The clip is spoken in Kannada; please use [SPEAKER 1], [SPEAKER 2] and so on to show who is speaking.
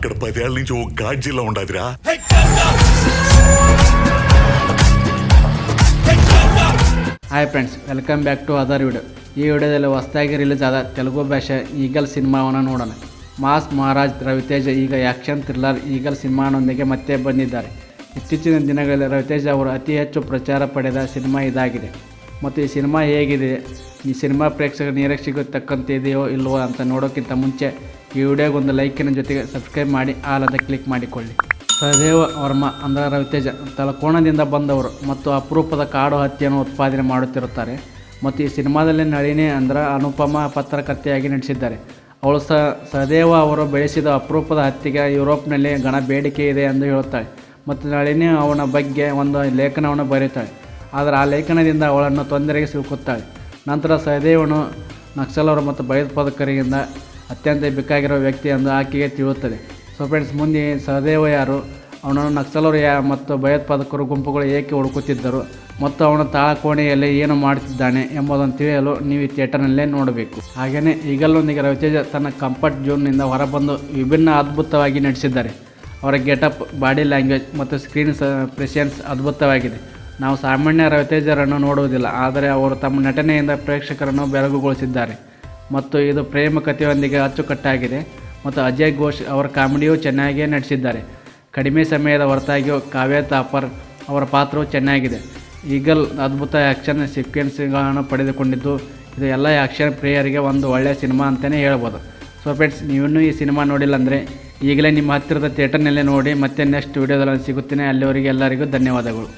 [SPEAKER 1] అక్కడ 10 ఏళ్ల నుంచి ఓ గాడ్జిల్లా ఉండదురా.
[SPEAKER 2] Hi friends, welcome back to other video. ಈ ವಿಡಿಯೋದಲ್ಲಿ ಹೊಸದಾಗಿ ರಿಲೀಸ್ ಆದ ತೆಲುಗು ಭಾಷೆ ಈಗಲ್ ಸಿನಿಮಾವನ್ನು ನೋಡೋಣ. ಮಾಸ್ ಮಹಾರಾಜ್ ರವಿತೇಜ ಈಗ ಆ್ಯಕ್ಷನ್ ಥ್ರಿಲ್ಲರ್ ಈಗಲ್ ಸಿನಿಮಾನೊಂದಿಗೆ ಮತ್ತೆ ಬಂದಿದ್ದಾರೆ. ಇತ್ತೀಚಿನ ದಿನಗಳಲ್ಲಿ ರವಿತೇಜ ಅವರು ಅತಿ ಹೆಚ್ಚು ಪ್ರಚಾರ ಪಡೆದ ಸಿನಿಮಾ ಇದಾಗಿದೆ. ಮತ್ತು ಈ ಸಿನಿಮಾ ಹೇಗಿದೆ, ಈ ಸಿನಿಮಾ ಪ್ರೇಕ್ಷಕರ ನಿರೀಕ್ಷೆಗೆ ತಕ್ಕಂತೆ ಇದೆಯೋ ಇಲ್ಲವೋ ಅಂತ ನೋಡೋಕ್ಕಿಂತ ಮುಂಚೆ ಈ ವಿಡಿಯೋಗೊಂದು ಲೈಕಿನ ಜೊತೆಗೆ ಸಬ್ಸ್ಕ್ರೈಬ್ ಮಾಡಿ ಆಲ್ ಅಂತ ಕ್ಲಿಕ್ ಮಾಡಿಕೊಳ್ಳಿ. ಸಹದೇವ ವರ್ಮ ಅಂದರೆ ರವಿತೇಜ ತಲಕೋಣದಿಂದ ಬಂದವರು ಮತ್ತು ಅಪರೂಪದ ಕಾಡು ಹತ್ತಿಯನ್ನು ಉತ್ಪಾದನೆ ಮಾಡುತ್ತಿರುತ್ತಾರೆ. ಮತ್ತು ಈ ಸಿನಿಮಾದಲ್ಲಿ ನಳಿನಿ ಅಂದರೆ ಅನುಪಮ ಪತ್ರಕರ್ತೆಯಾಗಿ ನಟಿಸಿದ್ದಾರೆ. ಅವಳು ಸಹದೇವ ಅವರು ಬೆಳೆಸಿದ ಅಪರೂಪದ ಹತ್ತಿಗೆ ಯುರೋಪ್ನಲ್ಲಿ ಗಣ ಬೇಡಿಕೆ ಇದೆ ಎಂದು ಹೇಳುತ್ತಾಳೆ. ಮತ್ತು ನಳಿನಿ ಅವನ ಬಗ್ಗೆ ಒಂದು ಲೇಖನವನ್ನು ಬರೆಯುತ್ತಾಳೆ. ಆದರೆ ಆ ಲೇಖನದಿಂದ ಅವಳನ್ನು ತೊಂದರೆಗೆ ಸಿಲುಕುತ್ತಾಳೆ. ನಂತರ ಸಹದೇವನು ನಕ್ಸಲರು ಮತ್ತು ಭಯೋತ್ಪಾದಕರಿಂದ ಅತ್ಯಂತ ಬೇಕಾಗಿರೋ ವ್ಯಕ್ತಿ ಎಂದು ಆಕೆಗೆ ತಿಳಿಯುತ್ತದೆ. ಸೊ ಫ್ರೆಂಡ್ಸ್, ಮುಂದೆ ಸಹದೇವ ಯಾರು, ಅವನನ್ನು ನಕ್ಸಲರು ಮತ್ತು ಭಯೋತ್ಪಾದಕರು ಗುಂಪುಗಳು ಏಕೆ ಹುಡುಕುತ್ತಿದ್ದರು ಮತ್ತು ಅವನು ತಾಳಕೋಣೆಯಲ್ಲಿ ಏನು ಮಾಡುತ್ತಿದ್ದಾನೆ ಎಂಬುದನ್ನು ತಿಳಿಯಲು ನೀವು ಈ ಥಿಯೇಟರ್ನಲ್ಲೇ ನೋಡಬೇಕು. ಹಾಗೆಯೇ ಈಗಲೊಂದಿಗೆ ರವಿತೇಜ ತನ್ನ ಕಂಫರ್ಟ್ ಝೋನ್ನಿಂದ ಹೊರಬಂದು ವಿಭಿನ್ನ ಅದ್ಭುತವಾಗಿ ನಟಿಸಿದ್ದಾರೆ. ಅವರ ಗೆಟಪ್, ಬಾಡಿ ಲ್ಯಾಂಗ್ವೇಜ್ ಮತ್ತು ಸ್ಕ್ರೀನ್ ಪ್ರೆಸೆನ್ಸ್ ಅದ್ಭುತವಾಗಿದೆ. ನಾವು ಸಾಮಾನ್ಯ ರವಿತೇಜರನ್ನು ನೋಡುವುದಿಲ್ಲ, ಆದರೆ ಅವರು ತಮ್ಮ ನಟನೆಯಿಂದ ಪ್ರೇಕ್ಷಕರನ್ನು ಬೆರಗುಗೊಳಿಸಿದ್ದಾರೆ. ಮತ್ತು ಇದು ಪ್ರೇಮ ಕಥೆಯೊಂದಿಗೆ ಅಚ್ಚುಕಟ್ಟಾಗಿದೆ. ಮತ್ತು ಅಜಯ್ ಘೋಷ್ ಅವರ ಕಾಮಿಡಿಯೂ ಚೆನ್ನಾಗಿಯೇ ನಟಿಸಿದ್ದಾರೆ. ಕಡಿಮೆ ಸಮಯದ ಹೊರತಾಗಿಯೂ ಕಾವ್ಯ ಥಾಪರ್ ಅವರ ಪಾತ್ರವು ಚೆನ್ನಾಗಿದೆ. ಈಗಲ್ ಅದ್ಭುತ ಆ್ಯಕ್ಷನ್ ಸೀಕ್ವೆನ್ಸ್ಗಳನ್ನು ಪಡೆದುಕೊಂಡಿದ್ದು, ಇದು ಎಲ್ಲ ಆ್ಯಕ್ಷನ್ ಪ್ರಿಯರಿಗೆ ಒಂದು ಒಳ್ಳೆಯ ಸಿನಿಮಾ ಅಂತಲೇ ಹೇಳ್ಬೋದು. ಸೊ ಫ್ರೆಂಡ್ಸ್, ನೀವಿನ್ನೂ ಈ ಸಿನಿಮಾ ನೋಡಿಲ್ಲ ಅಂದರೆ ಈಗಲೇ ನಿಮ್ಮ ಹತ್ತಿರದ ಥಿಯೇಟರ್ನಲ್ಲೇ ನೋಡಿ. ಮತ್ತೆ ನೆಕ್ಸ್ಟ್ ವೀಡಿಯೋದಲ್ಲಿ ಸಿಗುತ್ತೇನೆ. ಅಲ್ಲಿವರೆಗೆ ಎಲ್ಲರಿಗೂ ಧನ್ಯವಾದಗಳು.